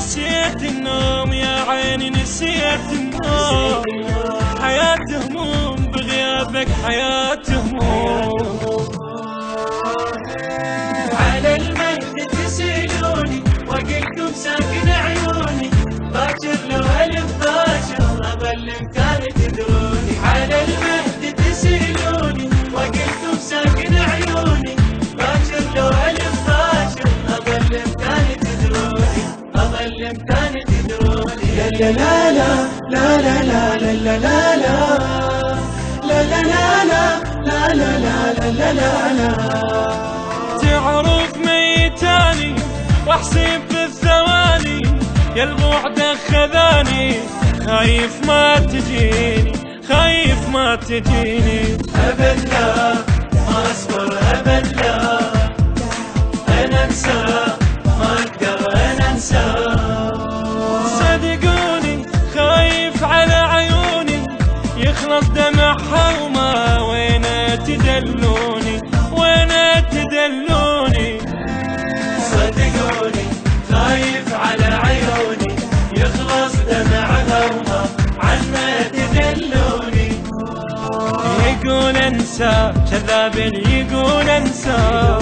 نسيت النوم يا عيني نسيت النوم، حياة هموم بغيابك حياة هموم. على المهد تسألوني وقلتم ساكن عيوني، باكر لو ألف باكر أظل مكان تدروني. على المهد تسألوني وقلتم ساكن عيوني، باكر لو ألف باكر أظل مكان تدروني، أظل مكان تدروني. لا لا لا لا لا لا لا لا لا لا لا لا لا لا لا لا لا. تعرف ميتاني واحسب بالثواني، يا البعد خذاني خايف ما تجيني، خايف ما تجيني. أبد لا ما أصبر أبد لا، أنا أنسى ما أقدر أنا أنسى. صدقوني خايف على عيوني يخلص دمعها وما وين تدلوني، وين تدلوني. صدقوني خايف على عيوني يخلص دمعها وما عنا تدلوني. يقول انسى كذاب يقول انسى،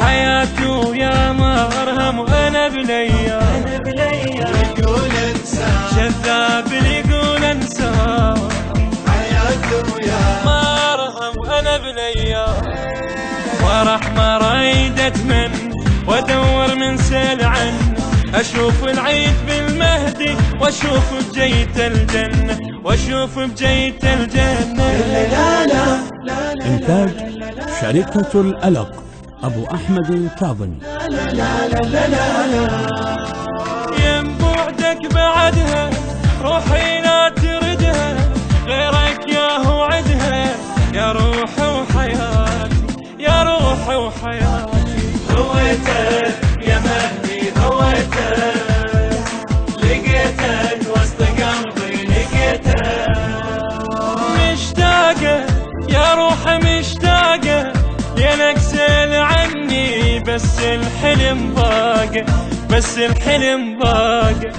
حياتي ويا ما ارهم وانا بليا. يقول انسى كذاب يقول انسى، حياتي ويا ما ارهم وانا بليا. فرح ما ريدت من وادور من سلعا، اشوف العيد بالمهدي واشوف بجيت الجنة، واشوف بجيت الجنة. إنتاج شركة الألق أبو أحمد الكاظمي. يم بعدك بعدها روحي لا تردها، غيرك يا هو عدها، يا روحي وحياتي يا روحي وحياتي. هويتك يا مهدي هويتك، لقيتك وسط قلبي لقيتك. مشتاقة يا روحي مشتاقة، لينك سأل عني بس الحلم باقي، بس الحلم باقي.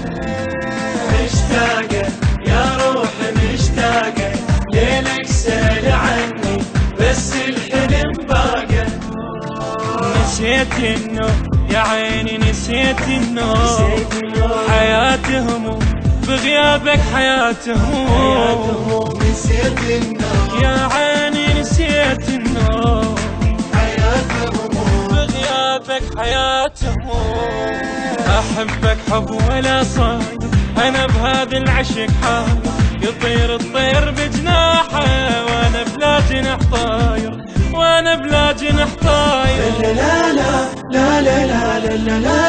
مشتاقة يا روحي مشتاقة، ليلك سأل عني بس الحلم باقي. نسيت النوم يا عيني نسيت النوم، حياة هموم بغيابك حياة هموم. نسيت النوم يا عيني نسيت النوم، حياة هموم بغيابك حياة هموم. أحبك حب ولا صاير أنا بهذا العشق حاير، يطير الطير بجناحه وأنا بلا جناح طاير، وأنا بلا جناح طاير. لا لا لا لا لا لا لا لا